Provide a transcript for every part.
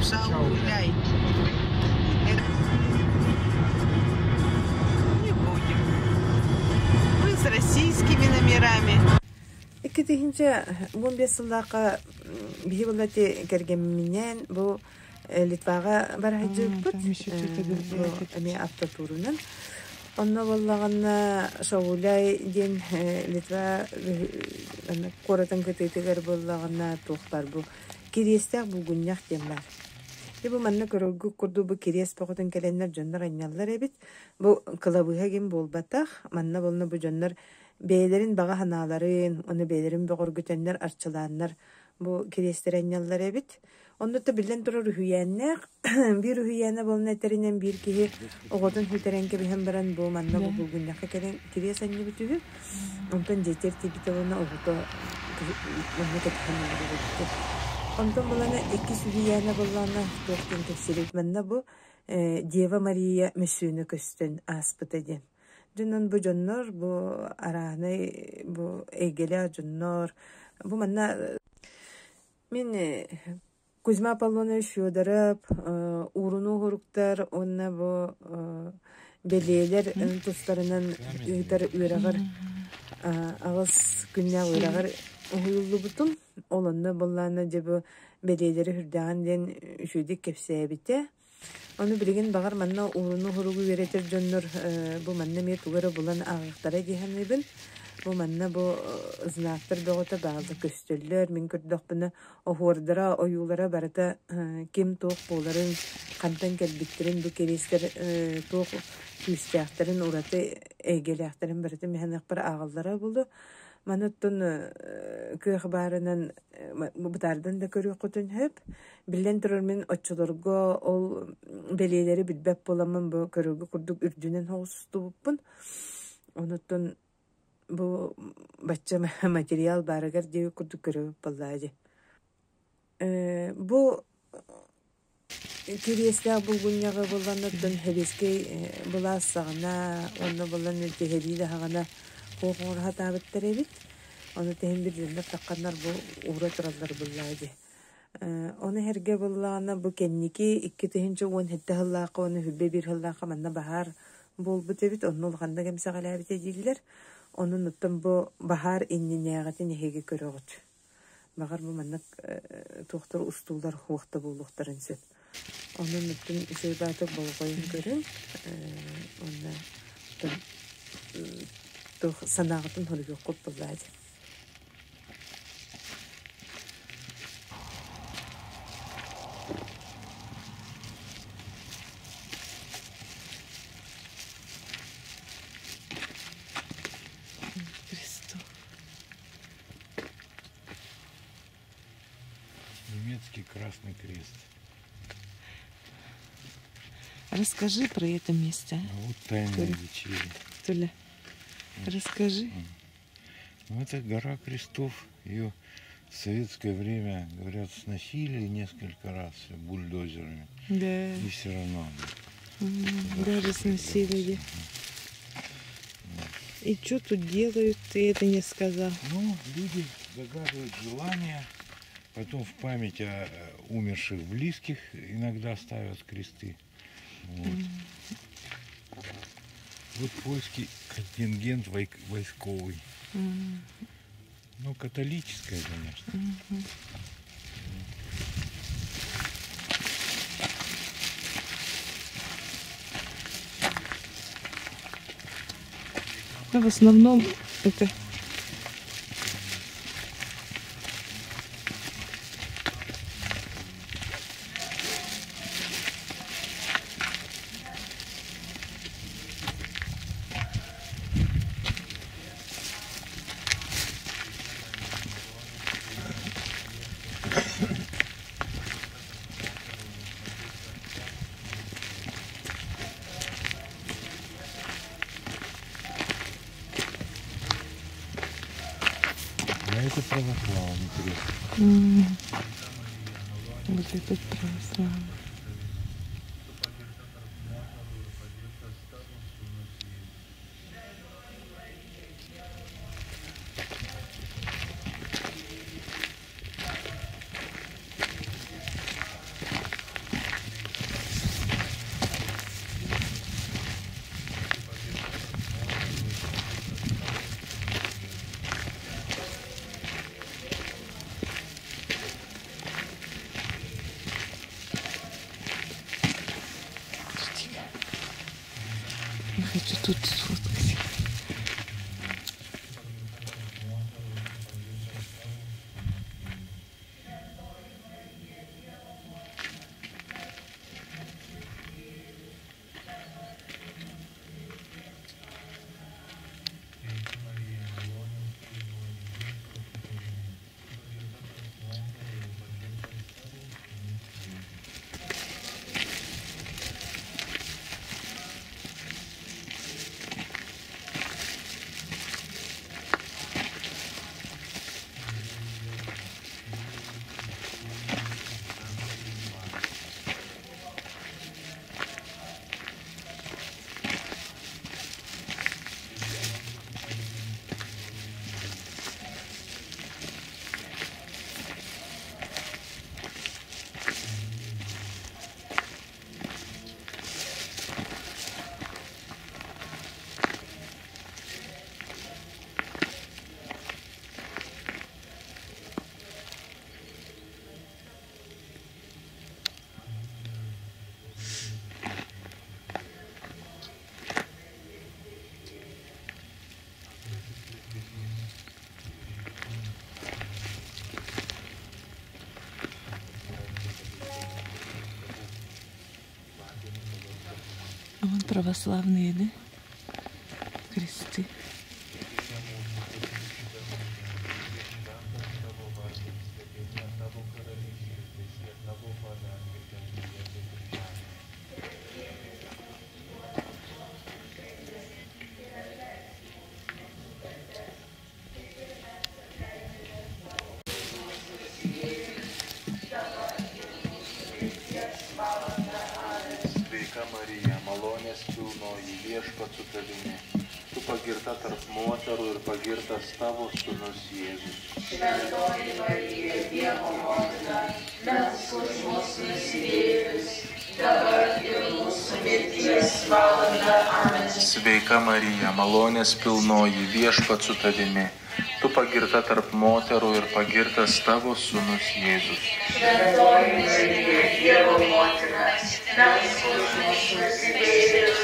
Шауляй. Не будем. Мы с российскими номерами. Иккетихинче бомбесыллака бихибылати кергеминен бу Литвага барахыжыппыт. Эми автотурунан. Онно боллаганна Шауляй ден Литва коратан кететигер боллаганна тухтар бу. Кирестер бугуннях демлар. Бу манна көрөгү курду бу кирес боготун келеннер жоннор аняллар эбит. Бу кылабыга ким болбатах, манна болну бу жоннор бейлерин бага ханаларын, оны бейлерин богоргутеннер арчылааннар бу кирестер аняллар эбит. Оннута билен турар хүйәннәр, бир хүйәнә болны этеринен бир киһи оготун хүтеренке биһәм баран бу манна бу бугуннакка келен кирес анны битүгү. Онтон жетер тибителена огото манна кетхәннәр. Онтон булана эки сүгияна булана тоқтын тексерет манна бу Дева Мария мүсүнү көстөн аспыта ден. Дүнөн бу жоннор бу араны бу эгеле жоннор бу манна мен Кузьма Аполлонович Федоров уруну хуруктар онна бу белелер тустарынан ыйтар үрагар агыс күннә үрагар уюллу бутун олонны болланы жебу белелери хүрдаган ден үшүдик кепсебите. Оны билген багар манна уруну хуругу веретер жоннор бу манна ме тугара булан агыктара диханыбын. Бу манна бу знактар бөгөтө баалды көстөллөр мен көрдөкпүнө охордара оюлара барата ким тоок боларын кантан келбиттерин бу керестер тоок күстяктарын ураты эгеляктарын барата механак бар агаллара болду. Манаттон кыхбарынан бутардан да көрүк көтөн хөп билен турар мен оччолорго ол белелери билбеп боламын бу көрөгү курдук үрдүнөн хогустубуппун. Онуттон бу бачча материал барыгар деби курдук көрөп боллаади. Бу кирестер булгунняга болгандан хебескей буласагына онно болан техелиде хагана Хоғыр хатабыттар эбит. Оны тем бир жөндөр таккандар бу ура тураллар буллаади. Оны херге буллагана бу кенники 2-10 хетте хыллаакы оны хүлбе бир хыллаакы манна бахар болбут эбит. Онун улганда кемсагалаабит эдилер. Онун уттан бу бахар иннинеагатын эһеге көрөгөт. Багар бу манна тохтор устулдар хуакта болуктарын сөп. Онун уттан сөйбаты болгойын көрүн. Онда то санагатын хорго коп булады. Немецкий Красный Крест. Расскажи про это место. Вот тайная вечеря. Туля, расскажи. Ну, это гора крестов. Ее в советское время, говорят, сносили несколько раз бульдозерами. Да. И все равно. Даже сносили. И что тут делают, ты это не сказал? Ну, люди загадывают желания. Потом в память о умерших близких иногда ставят кресты. Вот. Вот польский контингент войсковый. Ну, католическое, конечно. А в основном это... А это православный крест. Вот этот православный. тут сфоткайся. Вон православные, да? Кресты. Sveika Marija, malonės pilnoji, Viešpats su tavimi. Tu pagirta tarp moterų ir pagirtas tavo sūnus Jėzus. Šventoji Marija, Dievo motina, melsk už mus nusidėjėlius, dabar ir mūsų mirties valanda. Amen. Sveika Marija, malonės pilnoji, Viešpats su tavimi. Tu pagirta tarp moterų ir pagirtas tavo sūnus Jėzus. Šventoji Marija, Dievo motina, melsk už mus nusidėjėlius,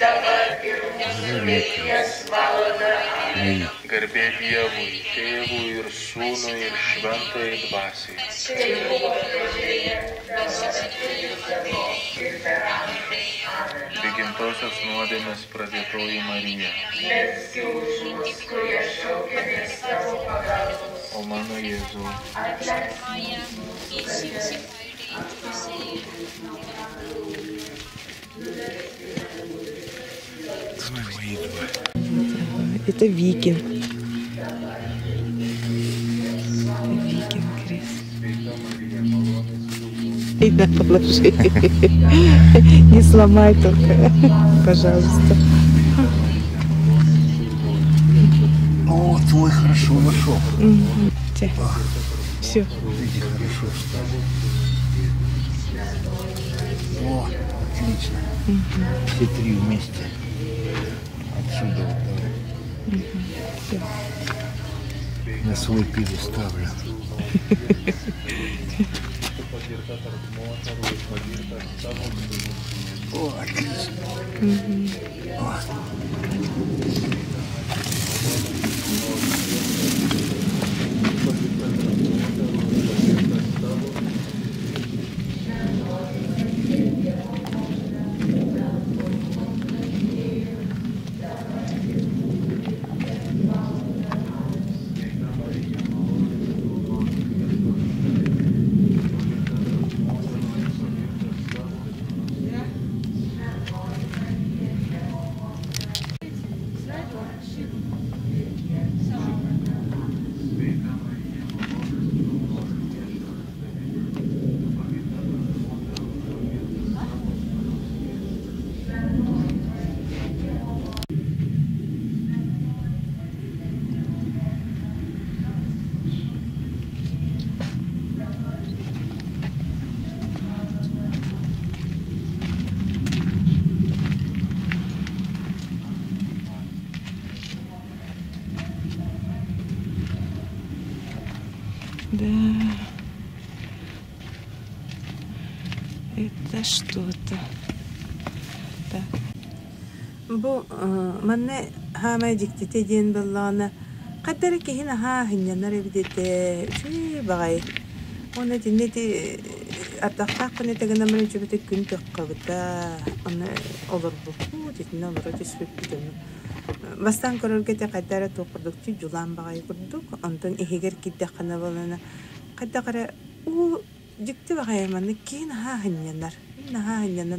dabar ir mūsų mirties valanda. Amen. Garbė Dievui, Tėvui ir Sūnui ir Šventajai Dvasiai. Kaip buvo pradžioje, dabar ir visada ir per amžius. Amen. Prigimtosios nuodėmės pradėtoji Marija. Melski už mus, kurie šaukiamės tavo pagalbos. O mano Jėzau, Atleisk mūsų Это Викин. Викин крест. И да, положи. Не сломай только, пожалуйста. О, твой хорошо вошел. Все. Види, хорошо встал. О, отлично. Все три вместе. Отсюда вот давай. Все. На свой переставлю. О, отлично. О. Да. Это что-то. Так. бу манне хама диктете ден баллана каддар кихина ха хиннар бидете чи багай она динети атактакны тегенә мен җибете күн тыккыбыта аны олор бу дитне олор дисбитен бастан көрөргө те каддар токурдук чи жулан багай курдук антон ихигер кидде кана балана каддар у дикте багай манне кин ха хиннар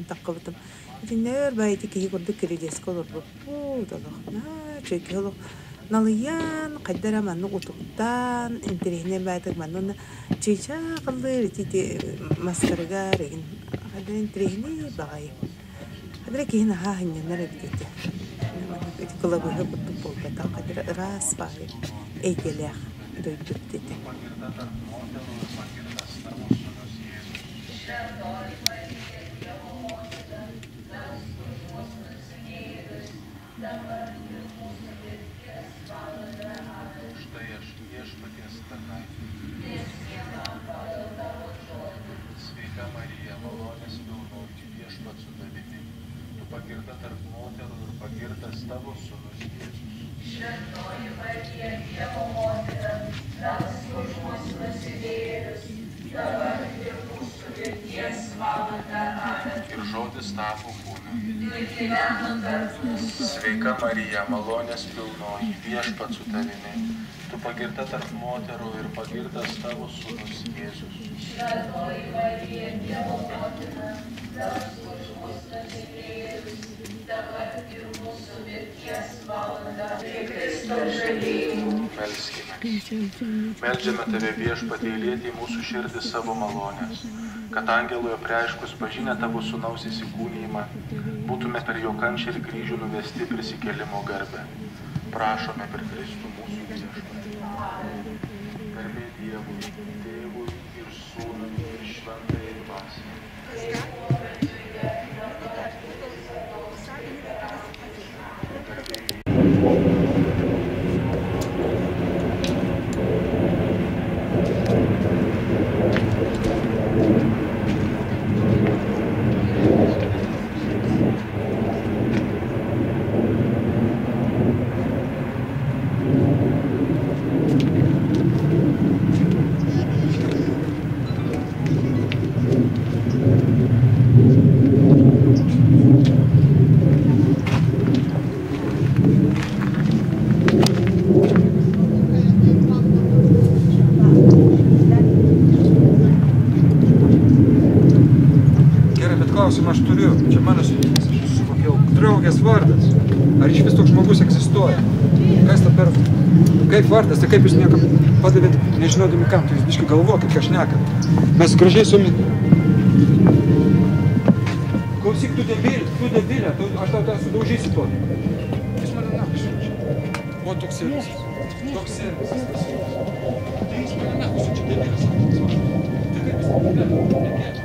таккыбытым динер байти ки курдук киридес колор бу долох на чекело налыян каддар манны утуктан интерехне байтык манны чича кылды тити маскарга реген хаден интерехне багай хадре кин ха хиннар битте коллаборация буду полгода кадр раз бай эйгелях дойдут дети Sveika Marija, malonės pilnoji, viešpats su tavimi. Tu pagirta tarp moterų ir pagirtas tavo sūnus Jėzus. Šventoji Marija, Dievo motina, melsk už mus nusidėjėlius, dabar ir mūsų mirties valanda. Amen. Ir žodis tapo kūnu. Ir gyveno tarp mūsų. Sveika Marija, malonės pilnoji, viešpats su tavimi. Tu pagirta tarp moterų ir pagirtas tavo sūnus Jėzus. Šventoji Marija, Dievo motina, melsk už mus nusidėjėlius, dabar ir mūsų mirties valanda. Kristaus žalėjimų. Melskime. Meldžiame tave viešpatie, įlieti į mūsų širdį savo malonės, kad angelui apreiškus pažinę tavo sūnaus įsikūnijimą, būtume per jo kančią ir kryžių nuvesti prisikėlimo garbę. Prašome per Kristų mūsų viešpatį. Garbė Dievui, Tėvui ir Sūnui ir Šventajai Dvasiai. Aš turiu, čia mano draugės vardas. Ar iš vis toks žmogus egzistuoja? Kas ta per... Kaip vardas, tai kaip jūs niekam padavėt, nežinodami kam, tai jūs biškai galvokit, ką šnekat. Mes gražiai su min... Klausyk, tu debilė, aš tau tą sudaužysiu to. Jūs mane nakusiu. O toks servisas. Toks servisas. Tai jūs mane nakusiu, čia debilės. Tai kaip jūs nekėlė.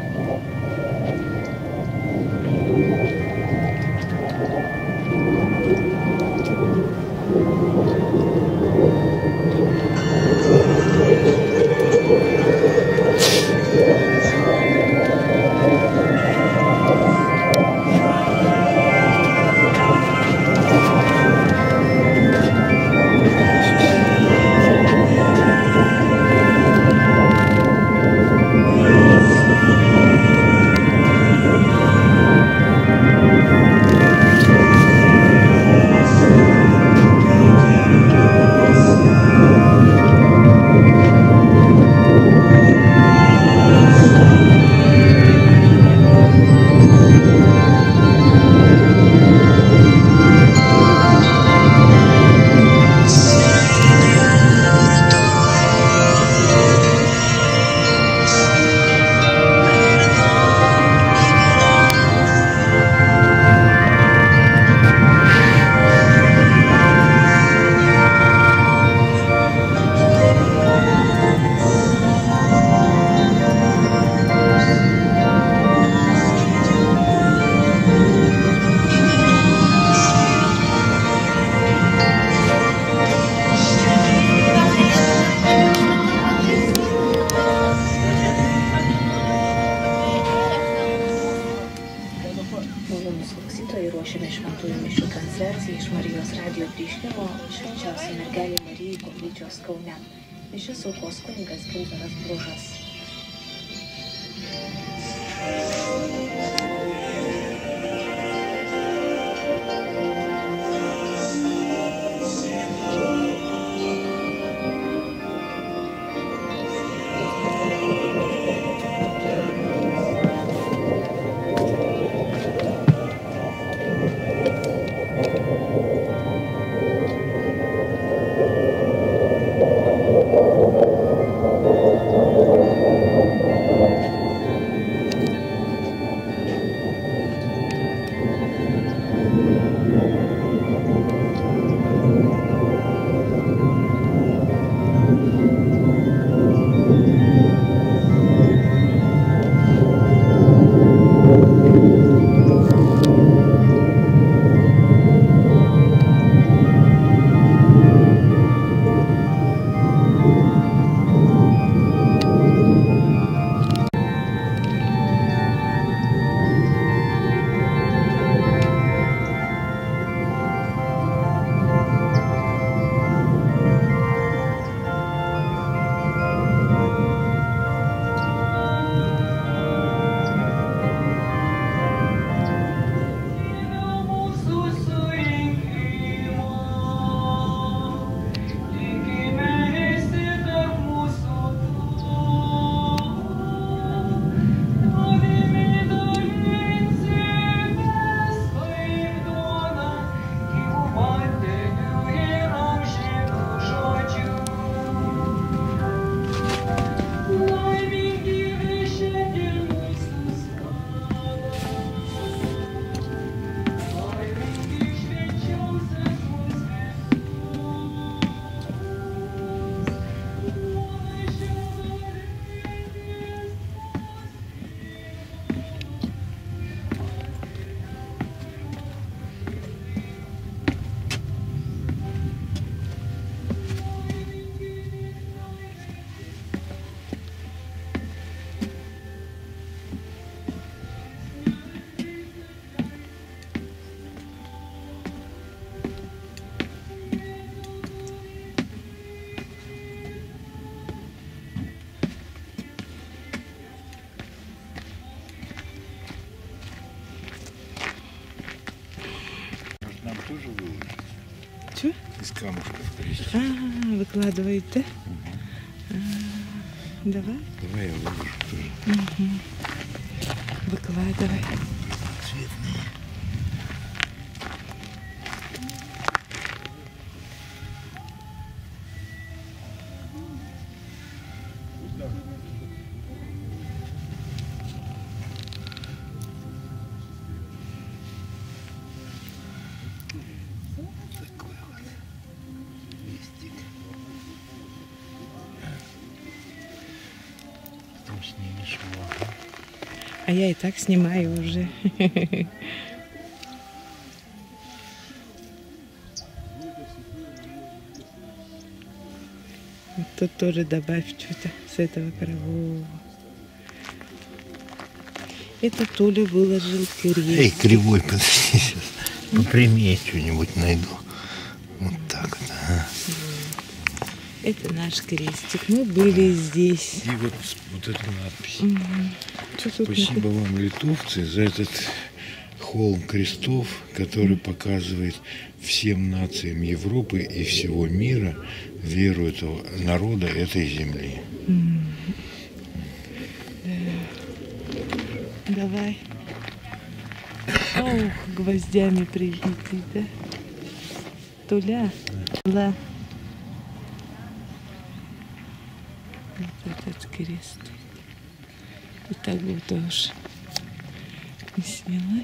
Marijos radijo prieškimo švenčiausiai mergelei Marijai koplyčios Kaune. Mišias aukos kunigas Gintaras Bružas. Нам тоже выложить? Чё? Из камушков крестик. Выкладывает, да? Давай. Давай я выложу тоже. Выкладывай. Цветные. Снимешь его. А я и так снимаю уже. Вот тут тоже добавь что-то с этого кривого. Это Толя выложил крест. Эй, кривой, подожди сейчас. Попрямее что-нибудь найду. Вот так вот. Ага. Это наш крестик. Мы были здесь. И вот эта надпись. Что тут Спасибо вам, литовцы, за этот холм крестов, который показывает всем нациям Европы и всего мира веру этого народа, этой земли. Давай. Ох, гвоздями прибитый, да? Толя. Да. Вот этот крест. И так вот уж не сняла.